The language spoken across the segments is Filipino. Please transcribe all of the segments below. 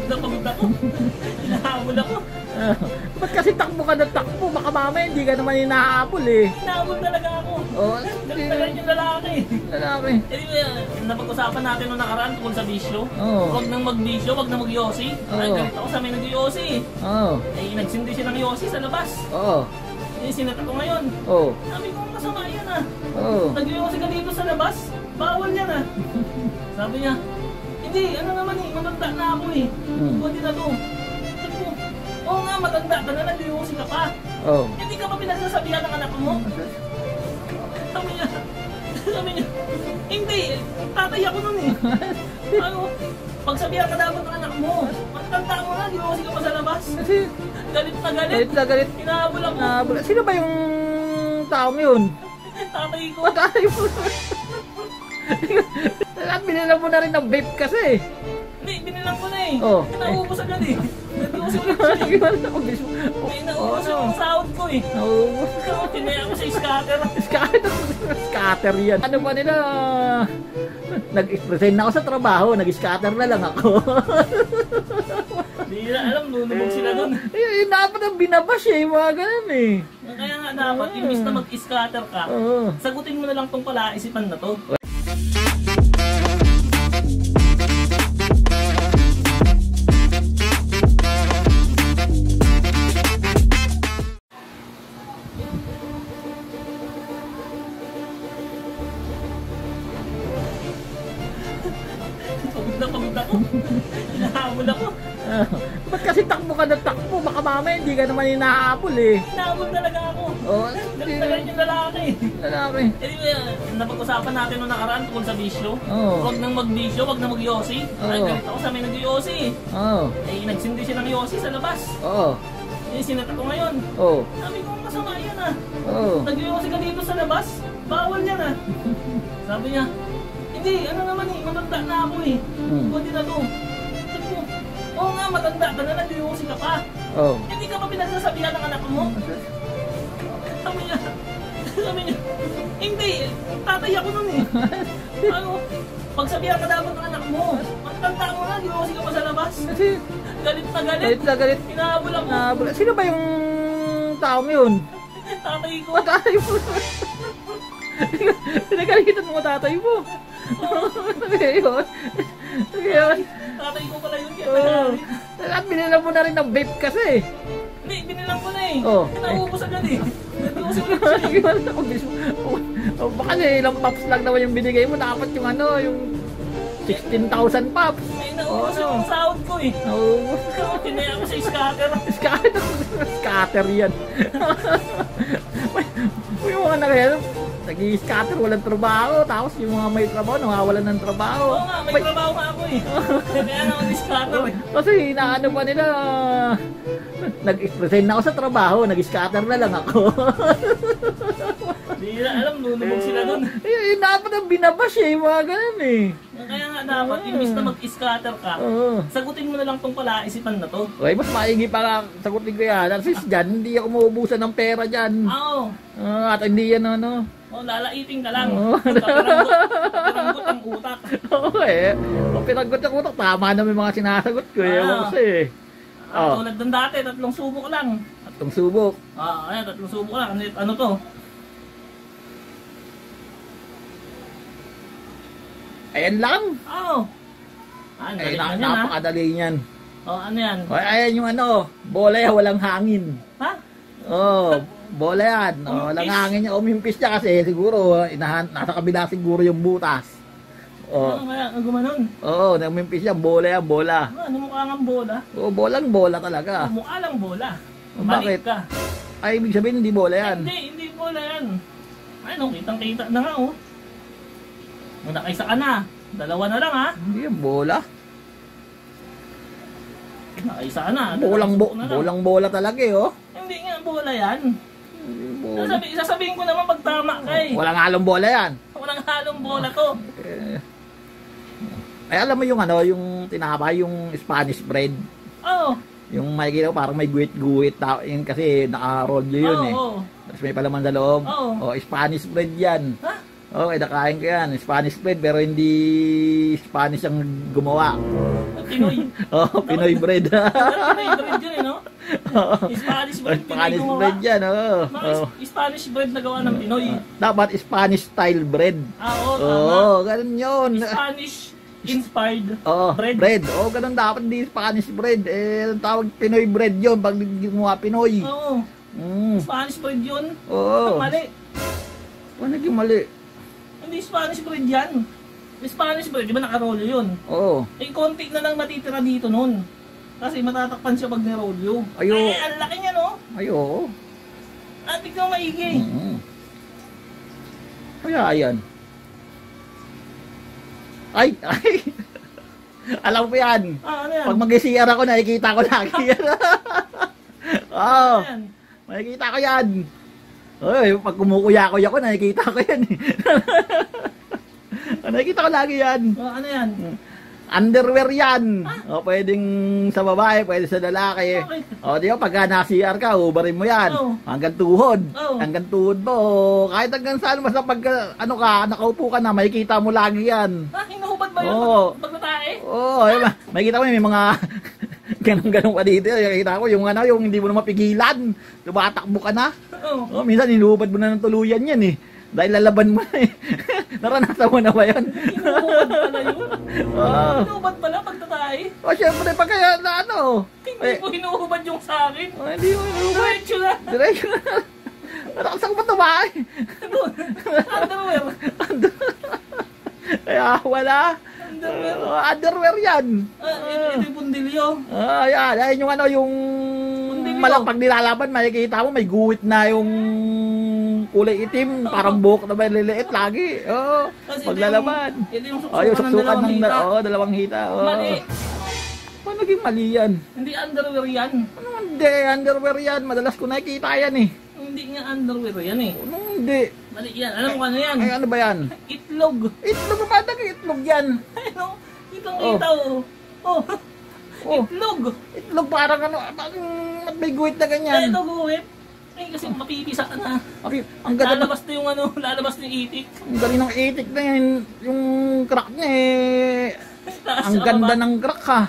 pagod ako. Hinahabol ako. Ba't kasi takbo ka ng takbo? Baka mamaya hindi ka naman hinahabol eh. Hinahabol talaga ako. Oo. Galit yung lalaki. Lalaki. Napag-usapan natin nung nakaraan tungkol sa bisyo. Oo. Huwag nang mag-bisyo, huwag nang mag-yosi. Ay, galit ako sa may nag-yosi. Oo. Eh, nagsindi siya ng yosi sa labas. Oo. Eh, sinata ko ngayon. Oo. Sabi ko, masama yan ah. Oo. Nag-yosi ka dito sa labas. Bawal yan ah. Sabi niya, hindi, ano naman eh, matanda na ako eh. Pwede na to. Sabi ko, oo nga, matanda ka na, nag-yosi ka pa. Oo. Hindi ka pa pinagsasabihan ng anak mo? Sabi niya, hindi, tatay ako nun eh. Ano, pagsabihan ka dapat ng anak mo, matanda mo na, nag-yosi ka pa sa labas. Galit na galit. Galit na galit. Hinahabol ako. Sino ba yung taong yun? Tatay ko. Tatay mo. Binilang mo na rin ng vape kasi. Hindi, binilang ko na eh. Oh. Naubos agad eh. Nag-iusin ulit siya eh. May naubos yung sahod ko eh. Naubos. Tinaya ko sa scatter. Scatter yan. Ano ba nila? Nag-resign na ako sa trabaho. Nag-scatter na lang ako. Hindi na alam, lulubog sila dun. Eh, dapat ang binabash eh. Mga ganun eh. Kaya nga dapat, imbis na mag-scatter ka, sagutin mo na lang tong palaisipan na to. Pagod ako. Hinahabol ako. Ba't kasi takbo ka ng takbo? Baka mamaya hindi ka naman hinahabol eh. Hinahabol talaga ako. Oo. Galit yung lalaki. Lalaki. Napag-usapan natin nung nakaraan tungkol sa bisyo. Oo. Huwag nang mag-bisyo, huwag nang mag-yosi. Ay, galit ako sa may nag-yosi. Oo. Eh, nagsindi siya ng yosi sa labas. Oo. Eh, sinata ko ngayon. Oo. Sabi ko, masama yan ah. Oo. Nag-yosi ka dito sa labas. Bawal yan ah. Sabi niya, hindi, ano naman eh, matanda na ako eh. Pwede na to. Sabi ko, oo nga, matanda ka na, nag-yosi ka pa. Oo. Hindi ka pa pinagsasabihan ng anak mo? Sabi niya, hindi, tatay ako nun eh. Ano, pagsabihan ka dapat ng anak mo, matanda mo na, nag-yosi ka pa sa labas. Galit na galit. Galit na galit. Hinahabol ako. Sino ba yung taong yun? Tatay ko. Tatay mo. Pinagalitan mo tatay mo. Ngayon. Tatay ko pala yun. Binilang mo na rin ng vape kasi. Hindi, binilang ko na eh. Naubos agad eh. Nag-iusin ulit siya eh. Baka ilang pops lang naman yung binigay mo. Dapat yung ano, yung 16,000 pops. May naubos yung sahod ko eh. Naubos. Tinaya ko sa scatter. Scatter yan. May mga nakaya, nag-i-scatter, walang trabaho. Tapos yung mga may trabaho, nawawalan ng trabaho. Oo nga, may trabaho nga ako eh. Kaya na ako di-scatter eh. Kasi inaano pa nila, nag-resign na ako sa trabaho, nag-scatter na lang ako. Hindi na alam, lulubog sila dun. Eh, dapat ang binabash eh, mga ganun eh. Kaya nga dapat, imbis na mag-scatter ka, sagutin mo na lang tong palaisipan na to. Okay, mas maigi pa sagutin ko yan. Sis, dyan, hindi ako maubusan ng pera dyan. Oo. At hindi yan ano. Lalaiting ka lang. Pinanggot ang utak. Okay. Pinanggot ang utak. Tama na may mga sinasagot ko. Kasi. Tulad ng dati, 3 subok lang. 3 subok? Ayan, 3 subok lang. Ano to? Ayan lang? Oo. Ay, napakadali niyan. Ano yan? Ayan yung ano, bola yan, walang hangin. Ha? Bola yan. Walang hangin niya. Umimpis niya kasi siguro, nasa kabila siguro yung butas. Ano kaya? Gumanon? Oo, umimpis yan. Bola yan, bola. Ano mukha ng bola? Oo, bola talaga. Mukha lang bola. Bakit? Ka. Ay, ibig sabihin hindi bola yan. Hindi bola yan. Ay, kitang-kita na nga oh. Nakaisa ka na. 2 na lang ha. Hindi yan bola. Nakaisa ka na. Bolang bola talaga eh oh. Hindi nga bola yan. Sasabihin ko naman pag tama ka eh. Walang halong bola yan. Walang halong bola to. Ay alam mo yung ano, yung tinapay, yung Spanish bread. Oo. Yung makikita ko parang may guwit-guwit yun kasi naka-roll yun eh. Tapos may palaman sa loob. Spanish bread yan. Ha? Okay, nakain ko yan. Spanish bread, pero hindi Spanish ang gumawa. Pinoy. Oh, Pinoy bread. Pinoy bread yun eh, no? Spanish bread, Pinoy Spanish gumawa. bread yan, oh. Mga Spanish bread na gawa ng Pinoy. Dapat Spanish style bread. Oo, tama. Oo, ganun yun. Spanish inspired Oh, bread. bread. Oh, ganun dapat, hindi Spanish bread. Eh, ang tawag Pinoy bread yun pag gumawa Pinoy. Oo. Mm. Spanish bread yun. Oo. Mali. Ano naging mali? Hindi Spanish bread yan. Spanish bread, di ba nakarolyo yun? Oo. Eh, konti na lang matitira dito nun. Kasi matatakpan siya pag nirolyo. Ayo. Eh, ang laki niya, no? Ayo. Ah, tignan mo maigi. Mm. Kaya ayan. Ay, ay. Alam ko yan. Ah, ano yan? Pag mag-CR ako, nakikita ko lagi yan. Oo. Ano yan? Nakikita ko yan. Oy, pag kumukuya-kuya ko, nakikita ko yan. Nakikita ko lagi yan. Ah, ano yan? Underwear yan. O, pwedeng sa babae, pwede sa lalaki. Okay. O, di ba, pagka na-CR ka, ubarin mo yan. Oo. Hanggang tuhod. Oo. Hanggang tuhod mo. Kahit hanggang saan, basta pag, ano ka, nakaupo ka na, makikita mo lagi yan. Ah, hinuhubad ba yun? Oo. Pag natae? Oo, makikita mo, may mga ganun-ganun pa dito. Nakikita ko, yung ano, yung hindi mo na mapigilan. Tumatakbo ka na. Oo. Oh, minsan nilubad mo na ng tuluyan yan eh. Dahil lalaban mo na eh. Naranasan mo na ba yan? Hinuhubad pala yun. Oo. Hinuhubad pala pag natae? O syempre, pag kaya na ano. Hindi ko hinuhubad yung sa akin. Hindi mo nilubad. Diretso na. Diretso na. Nakasang ko pa tumae. Underwear. Kaya wala. Underwear. Underwear yan. Ito yung bundilyo. Yan. Yan yung ano, yung Bundilyo. malang pag nilalaban, makikita mo, may guwit na yung kulay itim, parang buhok na may liliit lagi. Oo, Kasi maglalaban. Ito yung Oh, yung suksukan ng suksukan ng dalawang hita. dalawang hita. Oh. Mali. Paano naging mali yan? Hindi underwear yan. Ano hindi? Underwear yan. Madalas ko nakikita yan eh. Hindi nga underwear yan eh. Ano hindi? Mali yan. Alam mo kung ano yan? Ay, ano ba yan? Itlog. Itlog ba? Itlog yan. Ano? Itong Oh. itaw. Oh. Oh. Itlog. Itlog parang ano, parang may guwit na Ay, ganyan. ito guwit. Ay, kasi mapipisa ka na. Okay, ang ganda Lalabas na yung ano, lalabas na yung itik. ang galing ng itik na yan. Yung crack niya eh. Taas Ang sa ganda baba. ng crack ha.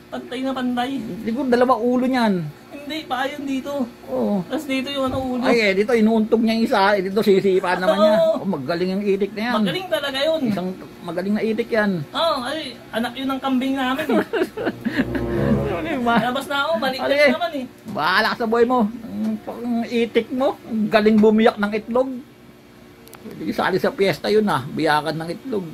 Pantay na pantay. Siguro dalawa ulo niyan. Hindi, pa yun dito. Oo. Tapos dito yung ano ulo. Ay, dito inuuntog niya yung isa. Dito sisipa naman niya. Oo. Oh, magaling ang itik na yan. Magaling talaga yun. Isang magaling na itik yan. Oo, ay, anak yun ng kambing namin eh. Labas na ako, balik Ay, na naman eh. Bahala ka sa buhay mo. Ang itik mo. Ang galing bumiyak ng itlog. Pwede isali sa piyesta yun ah. Biyakan ng itlog.